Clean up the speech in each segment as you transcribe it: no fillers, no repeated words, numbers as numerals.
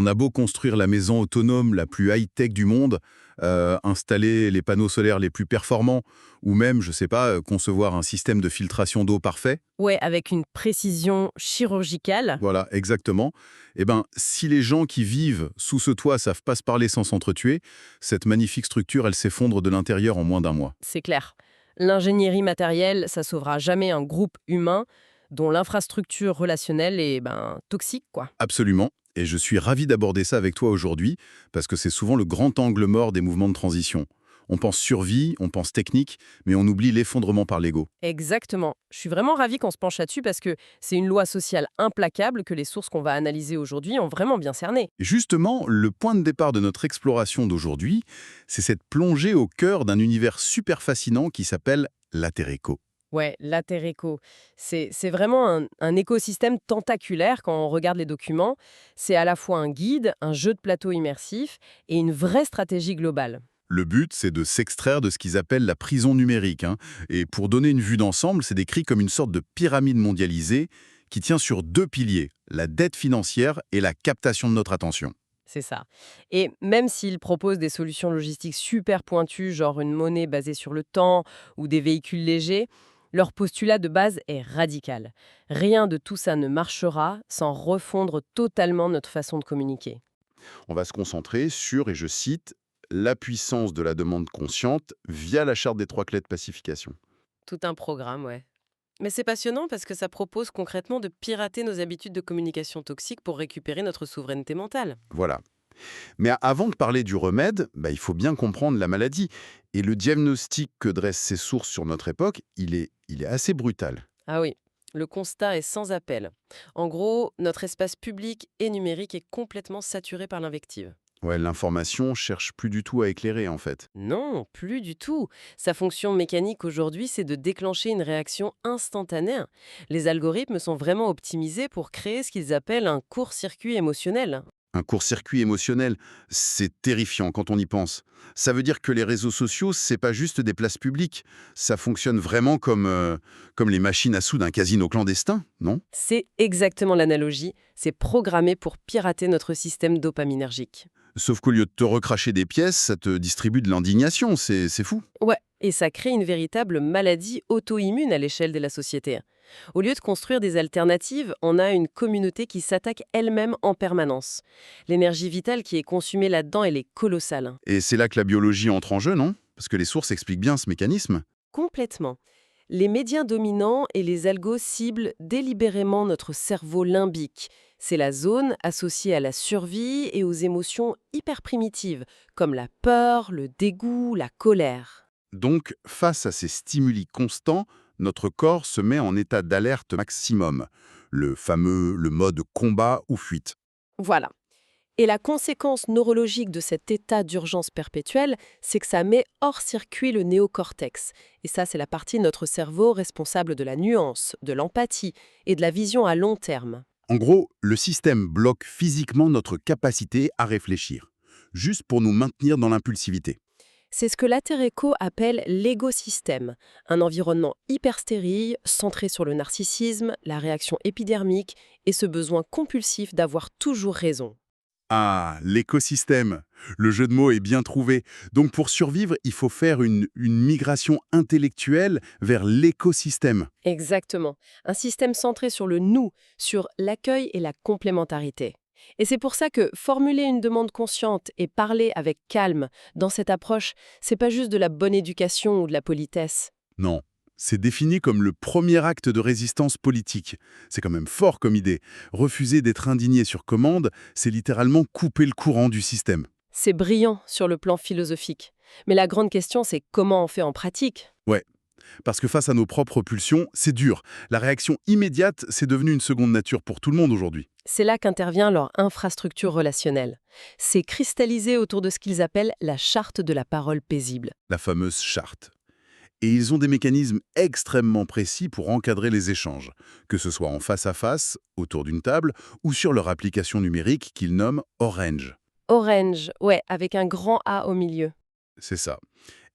On a beau construire la maison autonome la plus high-tech du monde, installer les panneaux solaires les plus performants, ou même, je sais pas, concevoir un système de filtration d'eau parfait. Ouais, avec une précision chirurgicale. Voilà, exactement. Eh ben, si les gens qui vivent sous ce toit savent pas se parler sans s'entretuer, cette magnifique structure, elle s'effondre de l'intérieur en moins d'un mois. C'est clair. L'ingénierie matérielle, ça sauvera jamais un groupe humain dont l'infrastructure relationnelle est toxique, quoi. Absolument. Et je suis ravi d'aborder ça avec toi aujourd'hui, parce que c'est souvent le grand angle mort des mouvements de transition. On pense survie, on pense technique, mais on oublie l'effondrement par l'ego. Exactement. Je suis vraiment ravie qu'on se penche là-dessus parce que c'est une loi sociale implacable que les sources qu'on va analyser aujourd'hui ont vraiment bien cerné. Justement, le point de départ de notre exploration d'aujourd'hui, c'est cette plongée au cœur d'un univers super fascinant qui s'appelle la Terre Éco. Ouais, l'Atereco, c'est vraiment un écosystème tentaculaire quand on regarde les documents. C'est à la fois un guide, un jeu de plateau immersif et une vraie stratégie globale. Le but, c'est de s'extraire de ce qu'ils appellent la prison numérique, hein. Et pour donner une vue d'ensemble, c'est décrit comme une sorte de pyramide mondialisée qui tient sur deux piliers, la dette financière et la captation de notre attention. C'est ça. Et même s'ils proposent des solutions logistiques super pointues, genre une monnaie basée sur le temps ou des véhicules légers, leur postulat de base est radical. Rien de tout ça ne marchera sans refondre totalement notre façon de communiquer. On va se concentrer sur, et je cite, la puissance de la demande consciente via la charte des trois clés de pacification. Tout un programme, ouais. Mais c'est passionnant parce que ça propose concrètement de pirater nos habitudes de communication toxiques pour récupérer notre souveraineté mentale. Voilà. Mais avant de parler du remède, il faut bien comprendre la maladie. Et le diagnostic que dressent ces sources sur notre époque, il est assez brutal. Ah oui, le constat est sans appel. En gros, notre espace public et numérique est complètement saturé par l'invective. Ouais, l'information cherche plus du tout à éclairer, en fait. Non, plus du tout. Sa fonction mécanique aujourd'hui, c'est de déclencher une réaction instantanée. Les algorithmes sont vraiment optimisés pour créer ce qu'ils appellent un court-circuit émotionnel. Un court-circuit émotionnel, c'est terrifiant quand on y pense. Ça veut dire que les réseaux sociaux, c'est pas juste des places publiques. Ça fonctionne vraiment comme les machines à sous d'un casino clandestin, non? C'est exactement l'analogie. C'est programmé pour pirater notre système dopaminergique. Sauf qu'au lieu de te recracher des pièces, ça te distribue de l'indignation, c'est fou. Ouais, et ça crée une véritable maladie auto-immune à l'échelle de la société. Au lieu de construire des alternatives, on a une communauté qui s'attaque elle-même en permanence. L'énergie vitale qui est consumée là-dedans, elle est colossale. Et c'est là que la biologie entre en jeu, non? Parce que les sources expliquent bien ce mécanisme. Complètement. Les médias dominants et les algos ciblent délibérément notre cerveau limbique. C'est la zone associée à la survie et aux émotions hyper primitives, comme la peur, le dégoût, la colère. Donc, face à ces stimuli constants, notre corps se met en état d'alerte maximum. Le mode combat ou fuite. Voilà. Et la conséquence neurologique de cet état d'urgence perpétuelle, c'est que ça met hors circuit le néocortex. Et ça, c'est la partie de notre cerveau responsable de la nuance, de l'empathie et de la vision à long terme. En gros, le système bloque physiquement notre capacité à réfléchir, juste pour nous maintenir dans l'impulsivité. C'est ce que l'Atereco appelle l'écosystème, un environnement hyper stérile, centré sur le narcissisme, la réaction épidermique et ce besoin compulsif d'avoir toujours raison. Ah, l'écosystème. Le jeu de mots est bien trouvé. Donc pour survivre, il faut faire une migration intellectuelle vers l'écosystème. Exactement. Un système centré sur le nous, sur l'accueil et la complémentarité. Et c'est pour ça que formuler une demande consciente et parler avec calme dans cette approche, c'est pas juste de la bonne éducation ou de la politesse. Non, c'est défini comme le premier acte de résistance politique. C'est quand même fort comme idée. Refuser d'être indigné sur commande, c'est littéralement couper le courant du système. C'est brillant sur le plan philosophique. Mais la grande question, c'est comment on fait en pratique. Ouais, parce que face à nos propres pulsions, c'est dur. La réaction immédiate, c'est devenu une seconde nature pour tout le monde aujourd'hui. C'est là qu'intervient leur infrastructure relationnelle. C'est cristallisé autour de ce qu'ils appellent la charte de la parole paisible. La fameuse charte. Et ils ont des mécanismes extrêmement précis pour encadrer les échanges, que ce soit en face à face, autour d'une table, ou sur leur application numérique qu'ils nomment Orange. Orange, ouais, avec un grand A au milieu. C'est ça.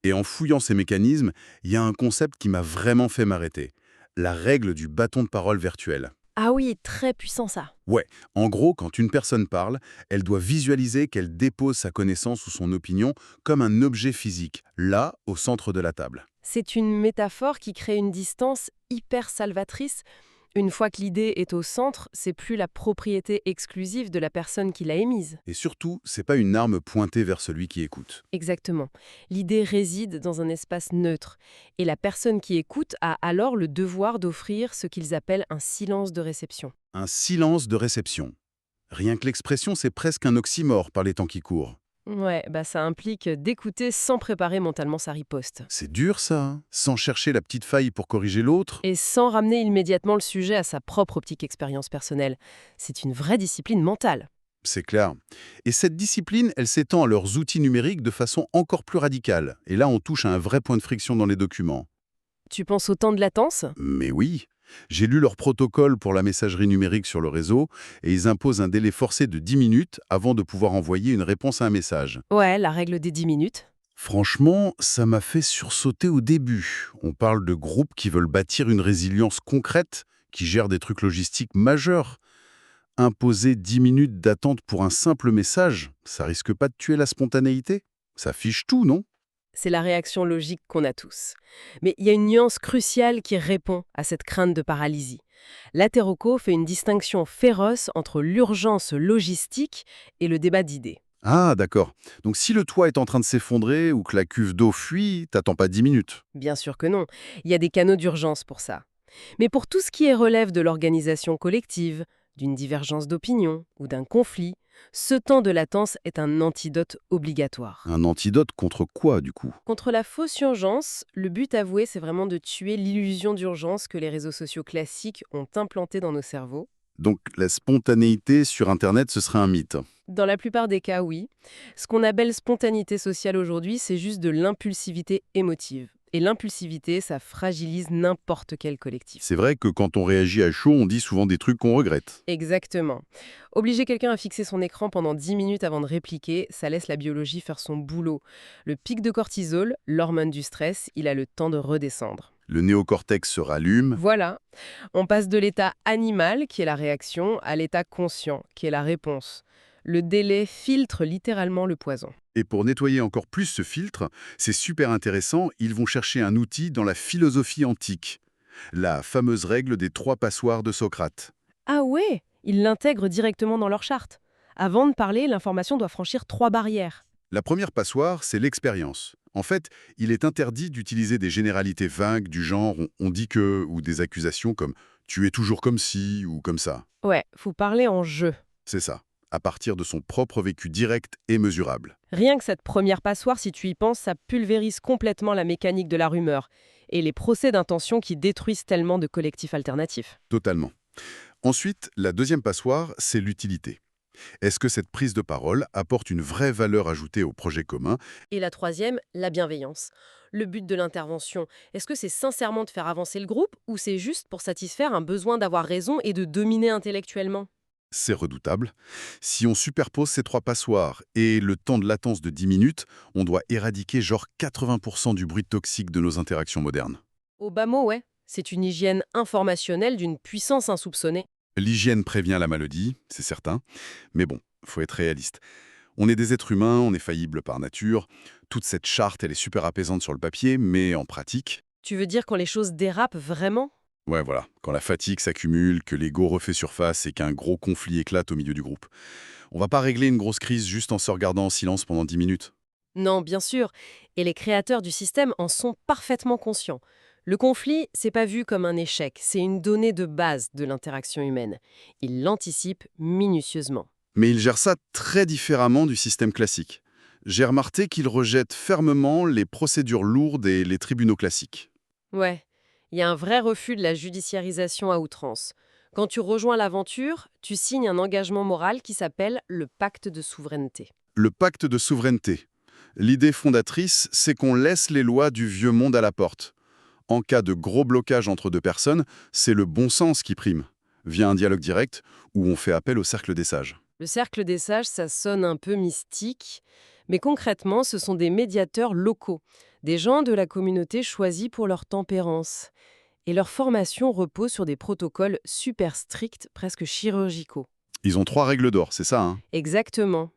Et en fouillant ces mécanismes, il y a un concept qui m'a vraiment fait m'arrêter. La règle du bâton de parole virtuel. Ah oui, très puissant ça. Ouais, en gros, quand une personne parle, elle doit visualiser qu'elle dépose sa connaissance ou son opinion comme un objet physique, là, au centre de la table. C'est une métaphore qui crée une distance hyper salvatrice. Une fois que l'idée est au centre, c'est plus la propriété exclusive de la personne qui l'a émise. Et surtout, c'est pas une arme pointée vers celui qui écoute. Exactement. L'idée réside dans un espace neutre. Et la personne qui écoute a alors le devoir d'offrir ce qu'ils appellent un silence de réception. Un silence de réception. Rien que l'expression, c'est presque un oxymore par les temps qui courent. Ouais, bah ça implique d'écouter sans préparer mentalement sa riposte. C'est dur ça, hein, sans chercher la petite faille pour corriger l'autre. Et sans ramener immédiatement le sujet à sa propre optique expérience personnelle. C'est une vraie discipline mentale. C'est clair. Et cette discipline, elle s'étend à leurs outils numériques de façon encore plus radicale. Et là, on touche à un vrai point de friction dans les documents. Tu penses au temps de latence? Mais oui, j'ai lu leur protocole pour la messagerie numérique sur le réseau et ils imposent un délai forcé de 10 minutes avant de pouvoir envoyer une réponse à un message. Ouais, la règle des 10 minutes. Franchement, ça m'a fait sursauter au début. On parle de groupes qui veulent bâtir une résilience concrète, qui gèrent des trucs logistiques majeurs. Imposer 10 minutes d'attente pour un simple message, ça risque pas de tuer la spontanéité? Ça fiche tout, non? C'est la réaction logique qu'on a tous. Mais il y a une nuance cruciale qui répond à cette crainte de paralysie. L'Ateroco fait une distinction féroce entre l'urgence logistique et le débat d'idées. Ah, d'accord. Donc si le toit est en train de s'effondrer ou que la cuve d'eau fuit, t'attends pas 10 minutes. Bien sûr que non, il y a des canaux d'urgence pour ça. Mais pour tout ce qui est relève de l'organisation collective, d'une divergence d'opinion ou d'un conflit, ce temps de latence est un antidote obligatoire. Un antidote contre quoi, du coup? Contre la fausse urgence, le but avoué, c'est vraiment de tuer l'illusion d'urgence que les réseaux sociaux classiques ont implantée dans nos cerveaux. Donc la spontanéité sur Internet, ce serait un mythe. Dans la plupart des cas, oui. Ce qu'on appelle spontanéité sociale aujourd'hui, c'est juste de l'impulsivité émotive. Et l'impulsivité, ça fragilise n'importe quel collectif. C'est vrai que quand on réagit à chaud, on dit souvent des trucs qu'on regrette. Exactement. Obliger quelqu'un à fixer son écran pendant 10 minutes avant de répliquer, ça laisse la biologie faire son boulot. Le pic de cortisol, l'hormone du stress, il a le temps de redescendre. Le néocortex se rallume. Voilà, on passe de l'état animal, qui est la réaction, à l'état conscient, qui est la réponse. Le délai filtre littéralement le poison. Et pour nettoyer encore plus ce filtre, c'est super intéressant, ils vont chercher un outil dans la philosophie antique. La fameuse règle des 3 passoires de Socrate. Ah ouais, ils l'intègrent directement dans leur charte. Avant de parler, l'information doit franchir 3 barrières. La première passoire, c'est l'expérience. En fait, il est interdit d'utiliser des généralités vagues du genre on dit que ou des accusations comme tu es toujours comme ci ou comme ça. Ouais, faut parler en jeu. C'est ça, à partir de son propre vécu direct et mesurable. Rien que cette première passoire, si tu y penses, ça pulvérise complètement la mécanique de la rumeur et les procès d'intention qui détruisent tellement de collectifs alternatifs. Totalement. Ensuite, la deuxième passoire, c'est l'utilité. Est-ce que cette prise de parole apporte une vraie valeur ajoutée au projet commun? Et la troisième, la bienveillance. Le but de l'intervention, est-ce que c'est sincèrement de faire avancer le groupe ou c'est juste pour satisfaire un besoin d'avoir raison et de dominer intellectuellement? C'est redoutable. Si on superpose ces 3 passoires et le temps de latence de 10 minutes, on doit éradiquer genre 80% du bruit toxique de nos interactions modernes. Au bas mot, ouais. C'est une hygiène informationnelle d'une puissance insoupçonnée. L'hygiène prévient la maladie, c'est certain. Mais bon, faut être réaliste. On est des êtres humains, on est faillible par nature. Toute cette charte, elle est super apaisante sur le papier, mais en pratique... Tu veux dire quand les choses dérapent vraiment? Ouais, voilà. Quand la fatigue s'accumule, que l'ego refait surface et qu'un gros conflit éclate au milieu du groupe. On va pas régler une grosse crise juste en se regardant en silence pendant 10 minutes. Non, bien sûr. Et les créateurs du système en sont parfaitement conscients. Le conflit, c'est pas vu comme un échec, c'est une donnée de base de l'interaction humaine. Ils l'anticipent minutieusement. Mais il gère ça très différemment du système classique. J'ai remarqué qu'il rejette fermement les procédures lourdes et les tribunaux classiques. Ouais, il y a un vrai refus de la judiciarisation à outrance. Quand tu rejoins l'aventure, tu signes un engagement moral qui s'appelle le pacte de souveraineté. Le pacte de souveraineté. L'idée fondatrice, c'est qu'on laisse les lois du vieux monde à la porte. En cas de gros blocage entre deux personnes, c'est le bon sens qui prime, via un dialogue direct où on fait appel au cercle des sages. Le cercle des sages, ça sonne un peu mystique, mais concrètement, ce sont des médiateurs locaux, des gens de la communauté choisis pour leur tempérance. Et leur formation repose sur des protocoles super stricts, presque chirurgicaux. Ils ont 3 règles d'or, c'est ça, hein? Exactement.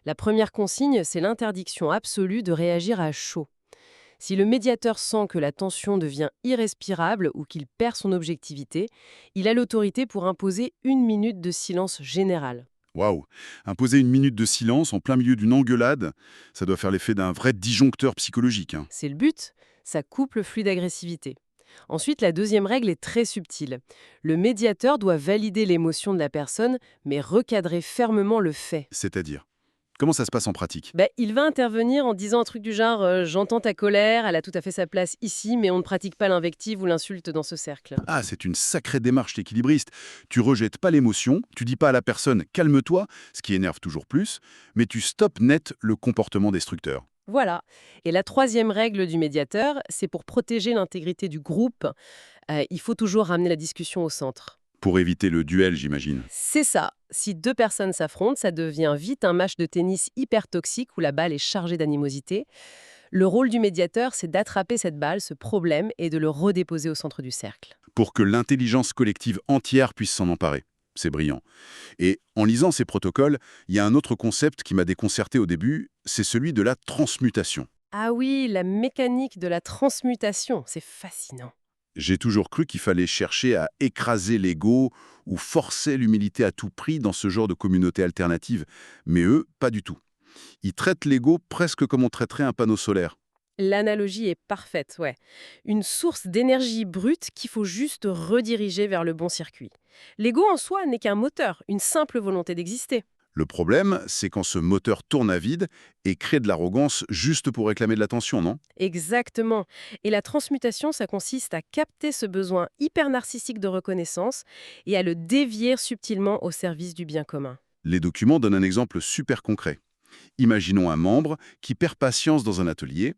La première consigne, c'est l'interdiction absolue de réagir à chaud. Si le médiateur sent que la tension devient irrespirable ou qu'il perd son objectivité, il a l'autorité pour imposer 1 minute de silence général. Waouh! Imposer une minute de silence en plein milieu d'une engueulade, ça doit faire l'effet d'un vrai disjoncteur psychologique, hein. C'est le but, ça coupe le flux d'agressivité. Ensuite, la deuxième règle est très subtile. Le médiateur doit valider l'émotion de la personne, mais recadrer fermement le fait. C'est-à-dire? Comment ça se passe en pratique? Il va intervenir en disant un truc du genre j'entends ta colère, elle a tout à fait sa place ici, mais on ne pratique pas l'invective ou l'insulte dans ce cercle. Ah, c'est une sacrée démarche équilibriste. Tu rejettes pas l'émotion, tu dis pas à la personne «calme-toi», ce qui énerve toujours plus, mais tu stoppes net le comportement destructeur. Voilà. Et la troisième règle du médiateur, c'est pour protéger l'intégrité du groupe, il faut toujours ramener la discussion au centre. Pour éviter le duel, j'imagine. C'est ça. Si deux personnes s'affrontent, ça devient vite un match de tennis hyper toxique où la balle est chargée d'animosité. Le rôle du médiateur, c'est d'attraper cette balle, ce problème, et de le redéposer au centre du cercle. Pour que l'intelligence collective entière puisse s'en emparer. C'est brillant. Et en lisant ces protocoles, il y a un autre concept qui m'a déconcerté au début, c'est celui de la transmutation. Ah oui, la mécanique de la transmutation, c'est fascinant. J'ai toujours cru qu'il fallait chercher à écraser l'ego ou forcer l'humilité à tout prix dans ce genre de communauté alternative. Mais eux, pas du tout. Ils traitent l'ego presque comme on traiterait un panneau solaire. L'analogie est parfaite, ouais. Une source d'énergie brute qu'il faut juste rediriger vers le bon circuit. L'ego en soi n'est qu'un moteur, une simple volonté d'exister. Le problème, c'est quand ce moteur tourne à vide et crée de l'arrogance juste pour réclamer de l'attention, non? Exactement. Et la transmutation, ça consiste à capter ce besoin hyper narcissique de reconnaissance et à le dévier subtilement au service du bien commun. Les documents donnent un exemple super concret. Imaginons un membre qui perd patience dans un atelier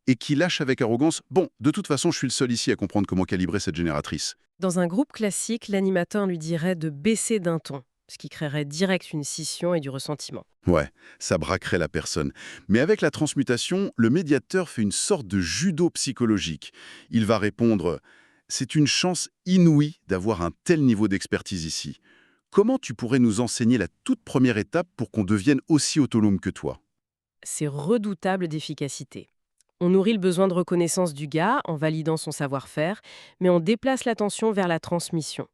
et qui lâche avec arrogance «Bon, de toute façon, je suis le seul ici à comprendre comment calibrer cette génératrice». Dans un groupe classique, l'animateur lui dirait de baisser d'un ton, ce qui créerait direct une scission et du ressentiment. Ouais, ça braquerait la personne. Mais avec la transmutation, le médiateur fait une sorte de judo psychologique. Il va répondre «C'est une chance inouïe d'avoir un tel niveau d'expertise ici. Comment tu pourrais nous enseigner la toute première étape pour qu'on devienne aussi autonome que toi?» C'est redoutable d'efficacité. On nourrit le besoin de reconnaissance du gars en validant son savoir-faire, mais on déplace l'attention vers la transmission.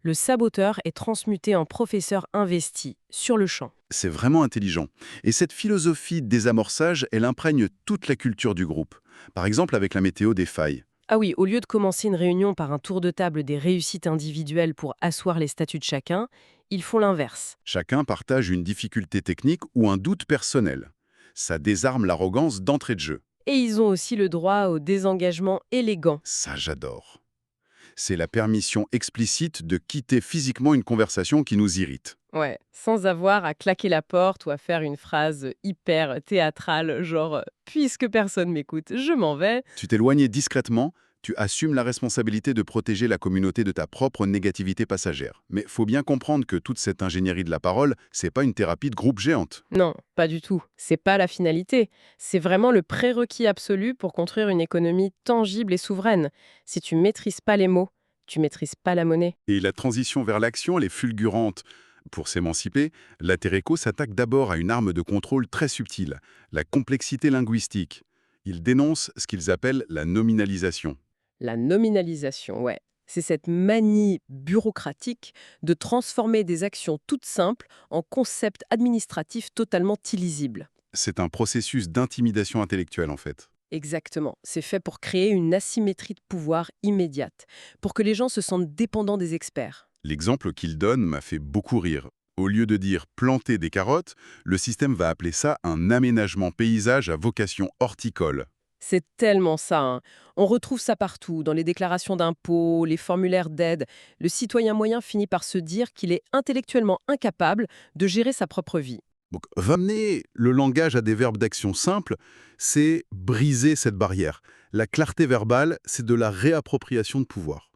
Le saboteur est transmuté en professeur investi, sur le champ. C'est vraiment intelligent. Et cette philosophie de désamorçage, elle imprègne toute la culture du groupe. Par exemple avec la météo des failles. Ah oui, au lieu de commencer une réunion par un tour de table des réussites individuelles pour asseoir les statuts de chacun, ils font l'inverse. Chacun partage une difficulté technique ou un doute personnel. Ça désarme l'arrogance d'entrée de jeu. Et ils ont aussi le droit au désengagement élégant. Ça, j'adore. C'est la permission explicite de quitter physiquement une conversation qui nous irrite. Ouais, sans avoir à claquer la porte ou à faire une phrase hyper théâtrale, genre puisque personne m'écoute, je m'en vais. Tu t'éloignes discrètement, tu assumes la responsabilité de protéger la communauté de ta propre négativité passagère. Mais faut bien comprendre que toute cette ingénierie de la parole, c'est pas une thérapie de groupe géante. Non, pas du tout. C'est pas la finalité. C'est vraiment le prérequis absolu pour construire une économie tangible et souveraine. Si tu maîtrises pas les mots, tu maîtrises pas la monnaie. Et la transition vers l'action, elle est fulgurante. Pour s'émanciper, la Terreco s'attaque d'abord à une arme de contrôle très subtile, la complexité linguistique. Ils dénoncent ce qu'ils appellent la nominalisation. La nominalisation, ouais. C'est cette manie bureaucratique de transformer des actions toutes simples en concepts administratifs totalement illisibles. C'est un processus d'intimidation intellectuelle, en fait. Exactement. C'est fait pour créer une asymétrie de pouvoir immédiate, pour que les gens se sentent dépendants des experts. L'exemple qu'il donne m'a fait beaucoup rire. Au lieu de dire planter des carottes, le système va appeler ça un aménagement paysage à vocation horticole. C'est tellement ça, hein. On retrouve ça partout, dans les déclarations d'impôts, les formulaires d'aide. Le citoyen moyen finit par se dire qu'il est intellectuellement incapable de gérer sa propre vie. Donc, ramener le langage à des verbes d'action simples, c'est briser cette barrière. La clarté verbale, c'est de la réappropriation de pouvoir.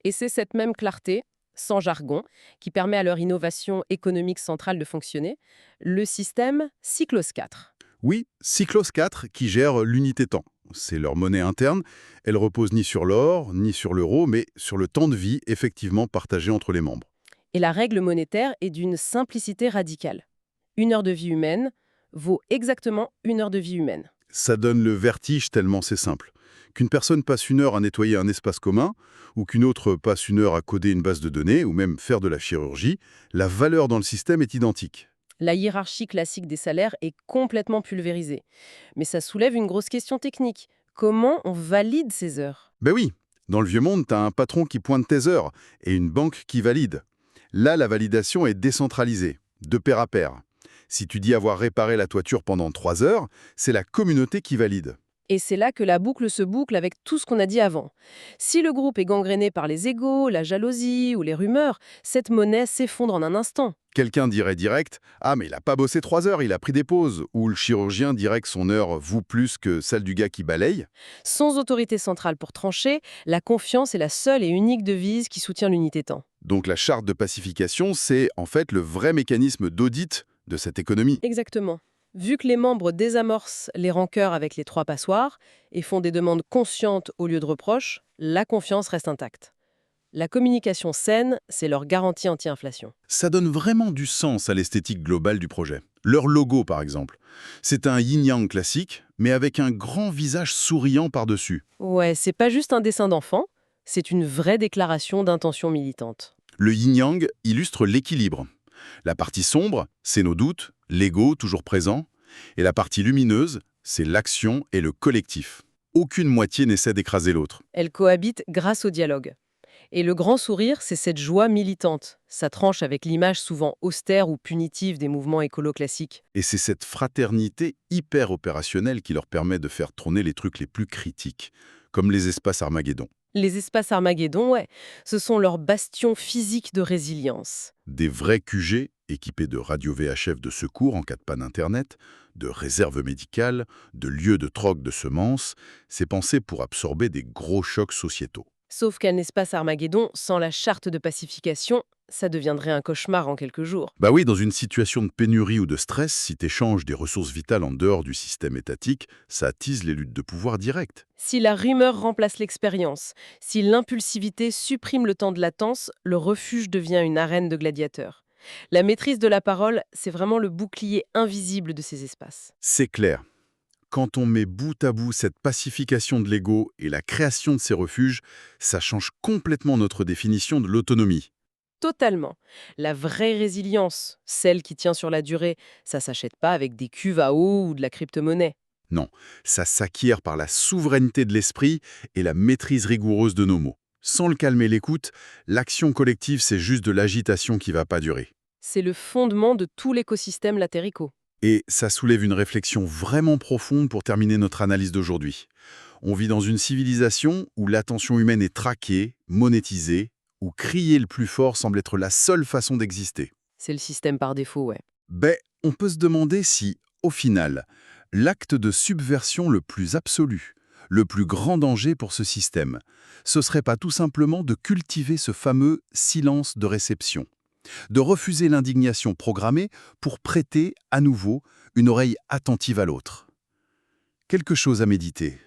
Et c'est cette même clarté, sans jargon, qui permet à leur innovation économique centrale de fonctionner, le système Cyclos 4. Oui, Cyclos 4 qui gère l'unité temps. c'est leur monnaie interne. Elle repose ni sur l'or, ni sur l'euro, mais sur le temps de vie effectivement partagé entre les membres. Et la règle monétaire est d'une simplicité radicale. 1 heure de vie humaine vaut exactement 1 heure de vie humaine. Ça donne le vertige tellement c'est simple. Qu'une personne passe 1 heure à nettoyer un espace commun, ou qu'une autre passe 1 heure à coder une base de données, ou même faire de la chirurgie, la valeur dans le système est identique. La hiérarchie classique des salaires est complètement pulvérisée. Mais ça soulève une grosse question technique. Comment on valide ces heures? Ben oui, dans le vieux monde, t'as un patron qui pointe tes heures, et une banque qui valide. Là, la validation est décentralisée, de pair à pair. Si tu dis avoir réparé la toiture pendant 3 heures, c'est la communauté qui valide. Et c'est là que la boucle se boucle avec tout ce qu'on a dit avant. Si le groupe est gangréné par les égos, la jalousie ou les rumeurs, cette monnaie s'effondre en un instant. Quelqu'un dirait direct « Ah, mais il a pas bossé 3 heures, il a pris des pauses », ou le chirurgien dirait que son heure vaut plus que celle du gars qui balaye. Sans autorité centrale pour trancher, la confiance est la seule et unique devise qui soutient l'unité temps. Donc la charte de pacification, c'est en fait le vrai mécanisme d'audit de cette économie. Exactement. Vu que les membres désamorcent les rancœurs avec les 3 passoires et font des demandes conscientes au lieu de reproches, la confiance reste intacte. La communication saine, c'est leur garantie anti-inflation. Ça donne vraiment du sens à l'esthétique globale du projet. Leur logo, par exemple. C'est un yin-yang classique, mais avec un grand visage souriant par-dessus. Ouais, c'est pas juste un dessin d'enfant, c'est une vraie déclaration d'intention militante. Le yin-yang illustre l'équilibre. La partie sombre, c'est nos doutes, l'ego toujours présent. Et la partie lumineuse, c'est l'action et le collectif. Aucune moitié n'essaie d'écraser l'autre. Elles cohabitent grâce au dialogue. Et le grand sourire, c'est cette joie militante. Ça tranche avec l'image souvent austère ou punitive des mouvements écolos classiques. Et c'est cette fraternité hyper opérationnelle qui leur permet de faire tourner les trucs les plus critiques, comme les espaces Armageddon. Les espaces Armageddon, ouais, ce sont leurs bastions physiques de résilience. Des vrais QG équipés de radios VHF de secours en cas de panne Internet, de réserves médicales, de lieux de troc de semences, c'est pensé pour absorber des gros chocs sociétaux. Sauf qu'un espace Armageddon, sans la charte de pacification, ça deviendrait un cauchemar en quelques jours. Bah oui, dans une situation de pénurie ou de stress, si t'échanges des ressources vitales en dehors du système étatique, ça attise les luttes de pouvoir directes. Si la rumeur remplace l'expérience, si l'impulsivité supprime le temps de latence, le refuge devient une arène de gladiateurs. La maîtrise de la parole, c'est vraiment le bouclier invisible de ces espaces. C'est clair. Quand on met bout à bout cette pacification de l'ego et la création de ces refuges, ça change complètement notre définition de l'autonomie. Totalement. La vraie résilience, celle qui tient sur la durée, ça s'achète pas avec des cuves à eau ou de la crypto-monnaie. Non, ça s'acquiert par la souveraineté de l'esprit et la maîtrise rigoureuse de nos mots. Sans le calmer l'écoute, l'action collective, c'est juste de l'agitation qui va pas durer. C'est le fondement de tout l'écosystème latérico. Et ça soulève une réflexion vraiment profonde pour terminer notre analyse d'aujourd'hui. On vit dans une civilisation où l'attention humaine est traquée, monétisée, où crier le plus fort semble être la seule façon d'exister. C'est le système par défaut, ouais. Ben, on peut se demander si, au final, l'acte de subversion le plus absolu, le plus grand danger pour ce système, ce serait pas tout simplement de cultiver ce fameux silence de réception, de refuser l'indignation programmée pour prêter, à nouveau, une oreille attentive à l'autre. Quelque chose à méditer.